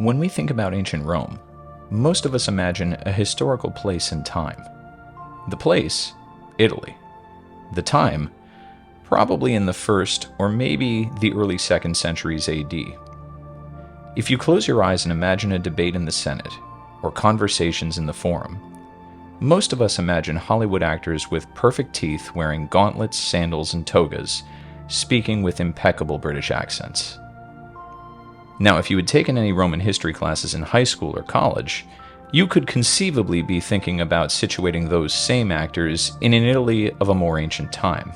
When we think about ancient Rome, most of us imagine a historical place and time. The place, Italy. The time, probably in the 1st or maybe the early 2nd centuries AD. If you close your eyes and imagine a debate in the Senate or conversations in the Forum, most of us imagine Hollywood actors with perfect teeth wearing gauntlets, sandals, and togas, speaking with impeccable British accents. Now, if you had taken any Roman history classes in high school or college, you could conceivably be thinking about situating those same actors in an Italy of a more ancient time.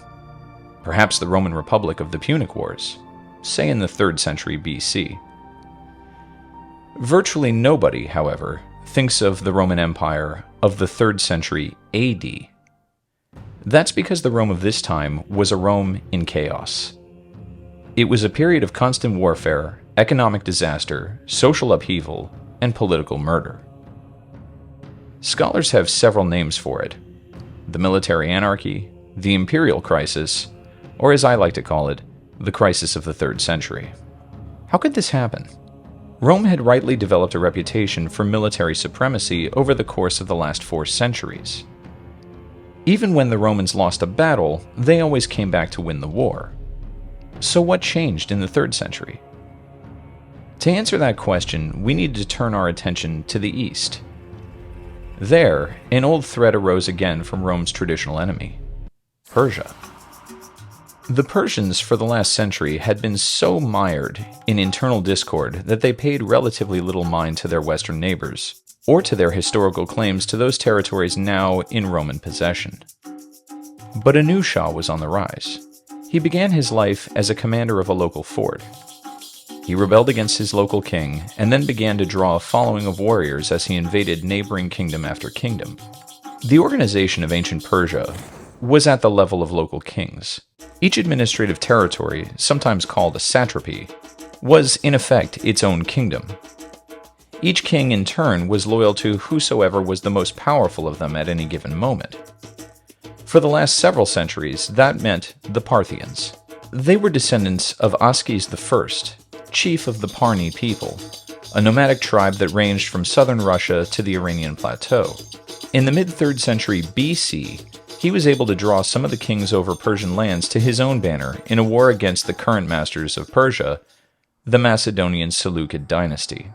Perhaps the Roman Republic of the Punic Wars, say in the 3rd century BC. Virtually nobody, however, thinks of the Roman Empire of the 3rd century AD. That's because the Rome of this time was a Rome in chaos. It was a period of constant warfare, economic disaster, social upheaval, and political murder. Scholars have several names for it: the military anarchy, the imperial crisis, or as I like to call it, the crisis of the 3rd century. How could this happen? Rome had rightly developed a reputation for military supremacy over the course of the last 4 centuries. Even when the Romans lost a battle, they always came back to win the war. So what changed in the 3rd century? To answer that question, we need to turn our attention to the east. There, an old threat arose again from Rome's traditional enemy, Persia. The Persians for the last century had been so mired in internal discord that they paid relatively little mind to their western neighbors, or to their historical claims to those territories now in Roman possession. But a new Shah was on the rise. He began his life as a commander of a local fort. He rebelled against his local king, and then began to draw a following of warriors as he invaded neighboring kingdom after kingdom. The organization of ancient Persia was at the level of local kings. Each administrative territory, sometimes called a satrapy, was in effect its own kingdom. Each king in turn was loyal to whosoever was the most powerful of them at any given moment. For the last several centuries, that meant the Parthians. They were descendants of Askes I, chief of the Parni people, a nomadic tribe that ranged from southern Russia to the Iranian plateau. In the mid-3rd century BC, he was able to draw some of the kings over Persian lands to his own banner in a war against the current masters of Persia, the Macedonian Seleucid dynasty.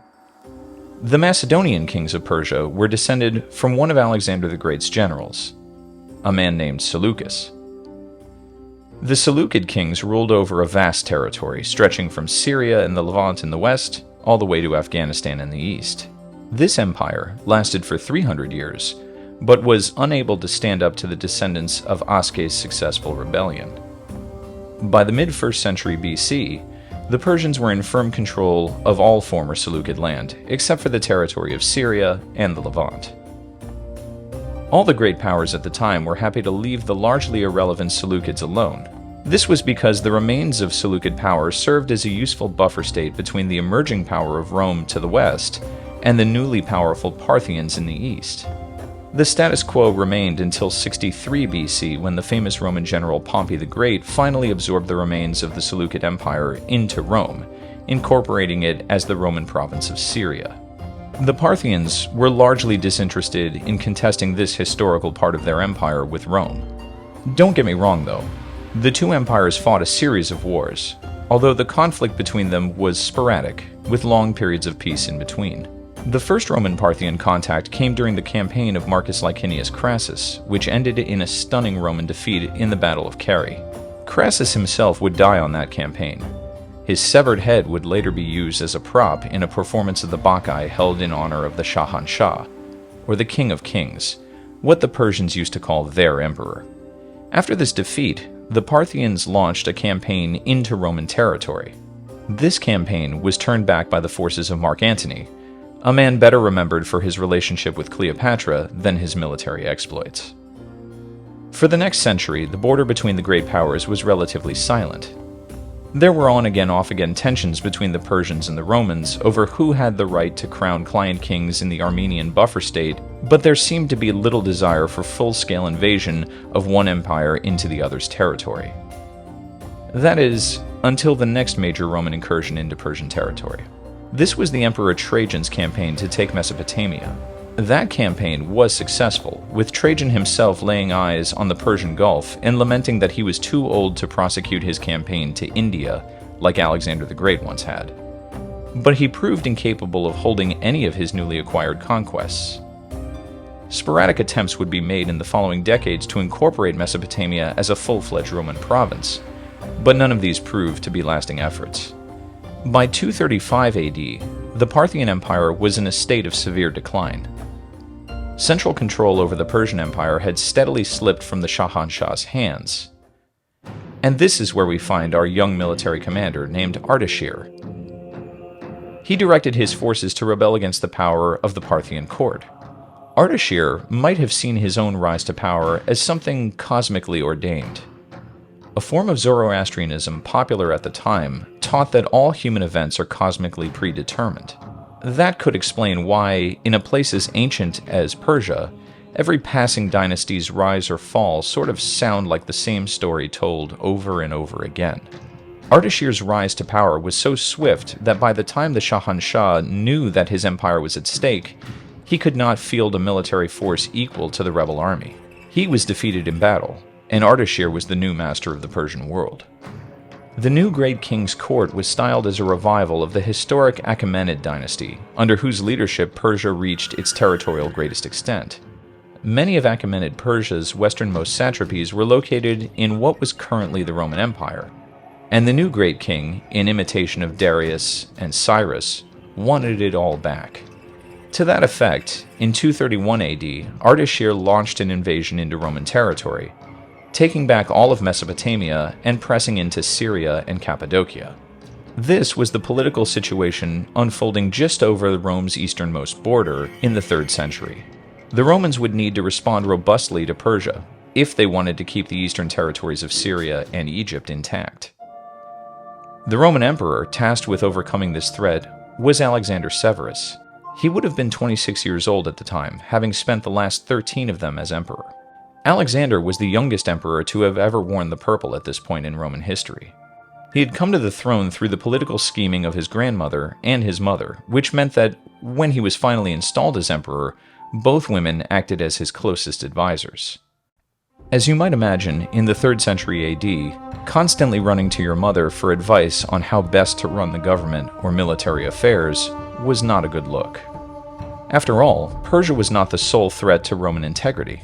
The Macedonian kings of Persia were descended from one of Alexander the Great's generals, a man named Seleucus. The Seleucid kings ruled over a vast territory stretching from Syria and the Levant in the west all the way to Afghanistan in the east. This empire lasted for 300 years, but was unable to stand up to the descendants of Askes' successful rebellion. By the mid-1st century BC, the Persians were in firm control of all former Seleucid land, except for the territory of Syria and the Levant. All the great powers at the time were happy to leave the largely irrelevant Seleucids alone. This was because the remains of Seleucid power served as a useful buffer state between the emerging power of Rome to the west and the newly powerful Parthians in the east. The status quo remained until 63 BC, when the famous Roman general Pompey the Great finally absorbed the remains of the Seleucid Empire into Rome, incorporating it as the Roman province of Syria. The Parthians were largely disinterested in contesting this historical part of their empire with Rome. Don't get me wrong, though. The two empires fought a series of wars, although the conflict between them was sporadic, with long periods of peace in between. The first Roman-Parthian contact came during the campaign of Marcus Licinius Crassus, which ended in a stunning Roman defeat in the Battle of Carrhae. Crassus himself would die on that campaign. His severed head would later be used as a prop in a performance of the Bacchae held in honor of the Shahanshah, or the King of Kings, what the Persians used to call their emperor. After this defeat, the Parthians launched a campaign into Roman territory. This campaign was turned back by the forces of Mark Antony, a man better remembered for his relationship with Cleopatra than his military exploits. For the next century, the border between the great powers was relatively silent. There were on-again, off-again tensions between the Persians and the Romans over who had the right to crown client kings in the Armenian buffer state, but there seemed to be little desire for full-scale invasion of one empire into the other's territory. That is, until the next major Roman incursion into Persian territory. This was the Emperor Trajan's campaign to take Mesopotamia. That campaign was successful, with Trajan himself laying eyes on the Persian Gulf and lamenting that he was too old to prosecute his campaign to India like Alexander the Great once had. But he proved incapable of holding any of his newly acquired conquests. Sporadic attempts would be made in the following decades to incorporate Mesopotamia as a full-fledged Roman province, but none of these proved to be lasting efforts. By 235 AD, the Parthian Empire was in a state of severe decline. Central control over the Persian Empire had steadily slipped from the Shahanshah's hands. And this is where we find our young military commander named Ardashir. He directed his forces to rebel against the power of the Parthian court. Ardashir might have seen his own rise to power as something cosmically ordained. A form of Zoroastrianism popular at the time taught that all human events are cosmically predetermined. That could explain why, in a place as ancient as Persia, every passing dynasty's rise or fall sort of sound like the same story told over and over again. Ardashir's rise to power was so swift that by the time the Shahanshah knew that his empire was at stake, he could not field a military force equal to the rebel army. He was defeated in battle, and Ardashir was the new master of the Persian world. The new great king's court was styled as a revival of the historic Achaemenid dynasty, under whose leadership Persia reached its territorial greatest extent. Many of Achaemenid Persia's westernmost satrapies were located in what was currently the Roman Empire, and the new great king, in imitation of Darius and Cyrus, wanted it all back. To that effect, in 231 AD, Ardashir launched an invasion into Roman territory, taking back all of Mesopotamia and pressing into Syria and Cappadocia. This was the political situation unfolding just over Rome's easternmost border in the 3rd century. The Romans would need to respond robustly to Persia if they wanted to keep the eastern territories of Syria and Egypt intact. The Roman emperor tasked with overcoming this threat was Alexander Severus. He would have been 26 years old at the time, having spent the last 13 of them as emperor. Alexander was the youngest emperor to have ever worn the purple at this point in Roman history. He had come to the throne through the political scheming of his grandmother and his mother, which meant that when he was finally installed as emperor, both women acted as his closest advisors. As you might imagine, in the 3rd century AD, constantly running to your mother for advice on how best to run the government or military affairs was not a good look. After all, Persia was not the sole threat to Roman integrity.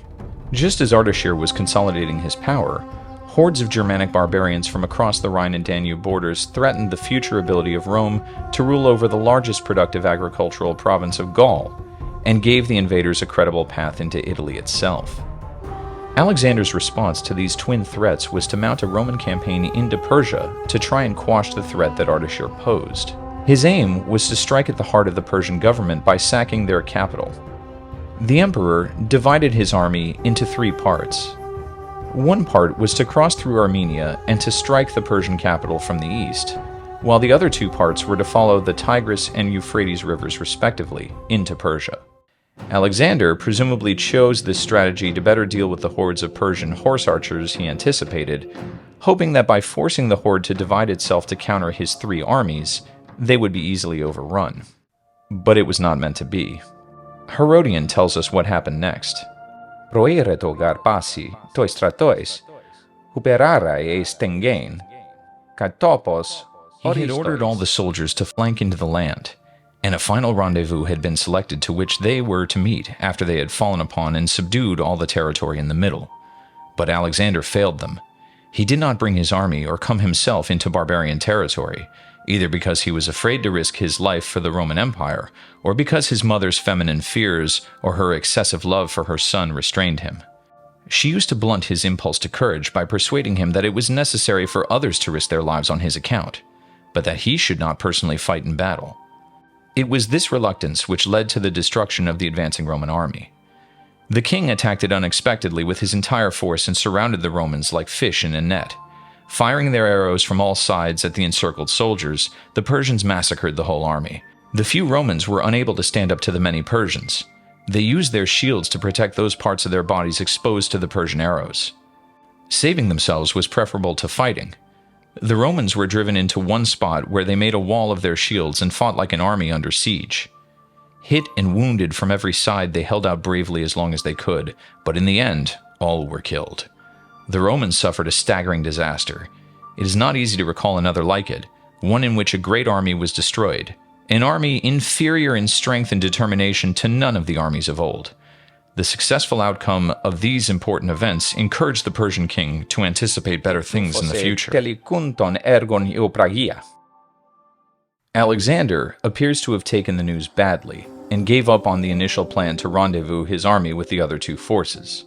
Just as Ardashir was consolidating his power, hordes of Germanic barbarians from across the Rhine and Danube borders threatened the future ability of Rome to rule over the largest productive agricultural province of Gaul, and gave the invaders a credible path into Italy itself. Alexander's response to these twin threats was to mount a Roman campaign into Persia to try and quash the threat that Ardashir posed. His aim was to strike at the heart of the Persian government by sacking their capital. The emperor divided his army into 3 parts. One part was to cross through Armenia and to strike the Persian capital from the east, while the other 2 parts were to follow the Tigris and Euphrates rivers respectively into Persia. Alexander presumably chose this strategy to better deal with the hordes of Persian horse archers he anticipated, hoping that by forcing the horde to divide itself to counter his 3 armies, they would be easily overrun. But it was not meant to be. Herodian tells us what happened next. Proireto garpasi tois stratois, huperarae stengain, katopos. He had ordered all the soldiers to flank into the land, and a final rendezvous had been selected to which they were to meet after they had fallen upon and subdued all the territory in the middle. But Alexander failed them. He did not bring his army or come himself into barbarian territory, either because he was afraid to risk his life for the Roman Empire, or because his mother's feminine fears or her excessive love for her son restrained him. She used to blunt his impulse to courage by persuading him that it was necessary for others to risk their lives on his account, but that he should not personally fight in battle. It was this reluctance which led to the destruction of the advancing Roman army. The king attacked it unexpectedly with his entire force and surrounded the Romans like fish in a net. Firing their arrows from all sides at the encircled soldiers, the Persians massacred the whole army. The few Romans were unable to stand up to the many Persians. They used their shields to protect those parts of their bodies exposed to the Persian arrows. Saving themselves was preferable to fighting. The Romans were driven into one spot where they made a wall of their shields and fought like an army under siege. Hit and wounded from every side, they held out bravely as long as they could, but in the end, all were killed. The Romans suffered a staggering disaster. It is not easy to recall another like it, one in which a great army was destroyed, an army inferior in strength and determination to none of the armies of old. The successful outcome of these important events encouraged the Persian king to anticipate better things in the future. Alexander appears to have taken the news badly and gave up on the initial plan to rendezvous his army with the other two forces.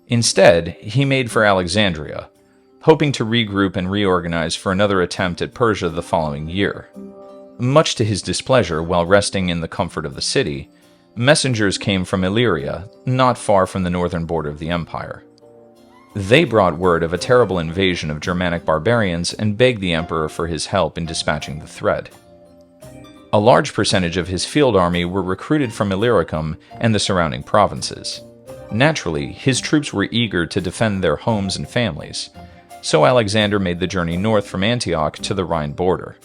Instead, he made for Alexandria, hoping to regroup and reorganize for another attempt at Persia the following year. Much to his displeasure, while resting in the comfort of the city, messengers came from Illyria, not far from the northern border of the empire. They brought word of a terrible invasion of Germanic barbarians and begged the emperor for his help in dispatching the threat. A large percentage of his field army were recruited from Illyricum and the surrounding provinces. Naturally, his troops were eager to defend their homes and families, so Alexander made the journey north from Antioch to the Rhine border,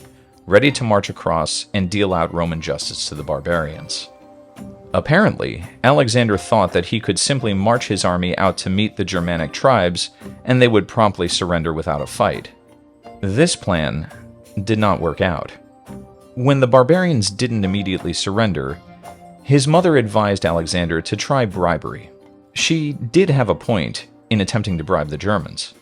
ready to march across and deal out Roman justice to the barbarians. Apparently, Alexander thought that he could simply march his army out to meet the Germanic tribes, and they would promptly surrender without a fight. This plan did not work out. When the barbarians didn't immediately surrender, his mother advised Alexander to try bribery. She did have a point in attempting to bribe the Germans.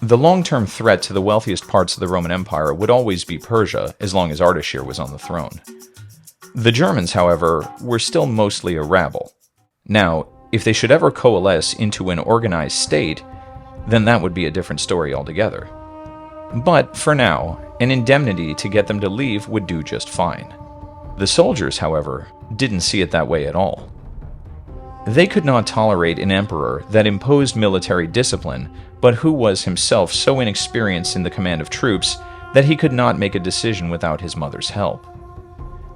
The long-term threat to the wealthiest parts of the Roman Empire would always be Persia, as long as Ardashir was on the throne. The Germans, however, were still mostly a rabble. Now, if they should ever coalesce into an organized state, then that would be a different story altogether. But, for now, an indemnity to get them to leave would do just fine. The soldiers, however, didn't see it that way at all. They could not tolerate an emperor that imposed military discipline, but who was himself so inexperienced in the command of troops that he could not make a decision without his mother's help.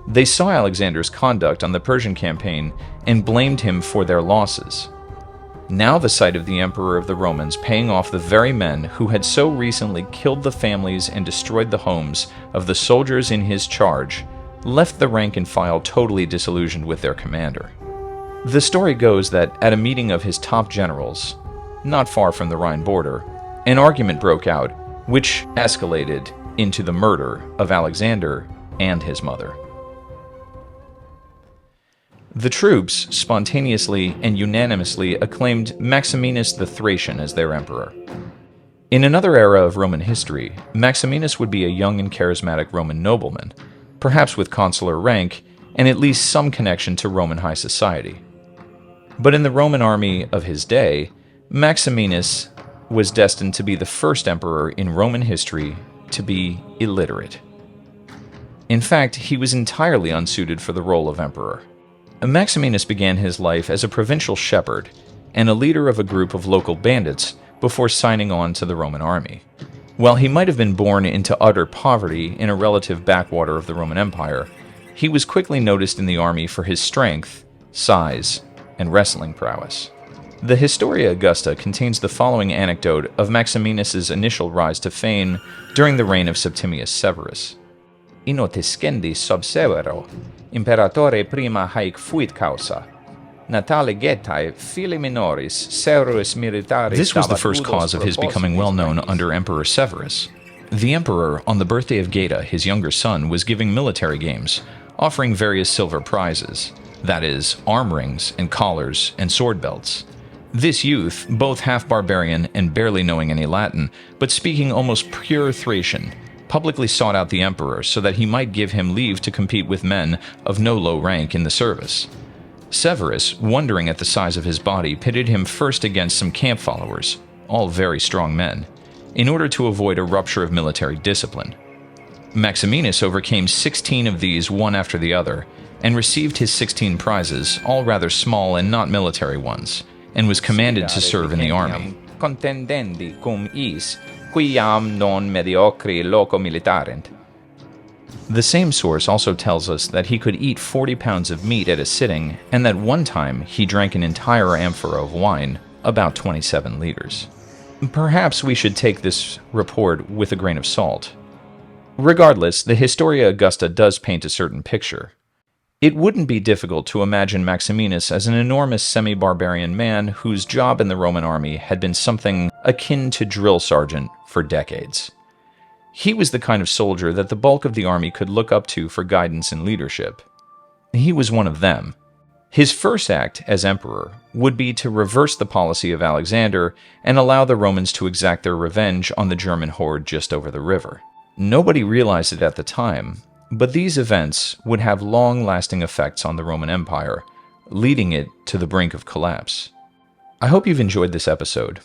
They saw Alexander's conduct on the Persian campaign and blamed him for their losses. Now the sight of the emperor of the Romans paying off the very men who had so recently killed the families and destroyed the homes of the soldiers in his charge left the rank and file totally disillusioned with their commander. The story goes that at a meeting of his top generals, not far from the Rhine border, an argument broke out which escalated into the murder of Alexander and his mother. The troops spontaneously and unanimously acclaimed Maximinus the Thracian as their emperor. In another era of Roman history, Maximinus would be a young and charismatic Roman nobleman, perhaps with consular rank and at least some connection to Roman high society. But in the Roman army of his day, Maximinus was destined to be the first emperor in Roman history to be illiterate. In fact, he was entirely unsuited for the role of emperor. Maximinus began his life as a provincial shepherd and a leader of a group of local bandits before signing on to the Roman army. While he might have been born into utter poverty in a relative backwater of the Roman Empire, he was quickly noticed in the army for his strength, size, and wrestling prowess. The Historia Augusta contains the following anecdote of Maximinus's initial rise to fame during the reign of Septimius Severus. Inotiscendi sub Severo, imperatore prima haec fuit causa. Natale getae fili minoris Severus militaris. This was the first cause of his becoming well known under Emperor Severus. The emperor, on the birthday of Geta, his younger son, was giving military games, offering various silver prizes, that is, arm rings and collars and sword belts. This youth, both half barbarian and barely knowing any Latin, but speaking almost pure Thracian, publicly sought out the emperor so that he might give him leave to compete with men of no low rank in the service. Severus, wondering at the size of his body, pitted him first against some camp followers, all very strong men, in order to avoid a rupture of military discipline. Maximinus overcame 16 of these one after the other, and received his 16 prizes, all rather small and not military ones, and was commanded to serve in the army. Contendendi cum is, quiam non mediocri loco militarent. The same source also tells us that he could eat 40 pounds of meat at a sitting, and that one time he drank an entire amphora of wine, about 27 liters. Perhaps we should take this report with a grain of salt. Regardless, the Historia Augusta does paint a certain picture. It wouldn't be difficult to imagine Maximinus as an enormous semi-barbarian man whose job in the Roman army had been something akin to drill sergeant for decades. He was the kind of soldier that the bulk of the army could look up to for guidance and leadership. He was one of them. His first act as emperor would be to reverse the policy of Alexander and allow the Romans to exact their revenge on the German horde just over the river. Nobody realized it at the time, but these events would have long-lasting effects on the Roman Empire, leading it to the brink of collapse. I hope you've enjoyed this episode.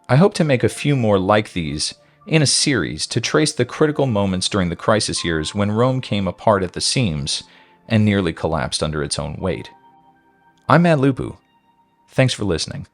I hope to make a few more like these in a series to trace the critical moments during the crisis years when Rome came apart at the seams and nearly collapsed under its own weight. I'm Matt Lupu. Thanks for listening.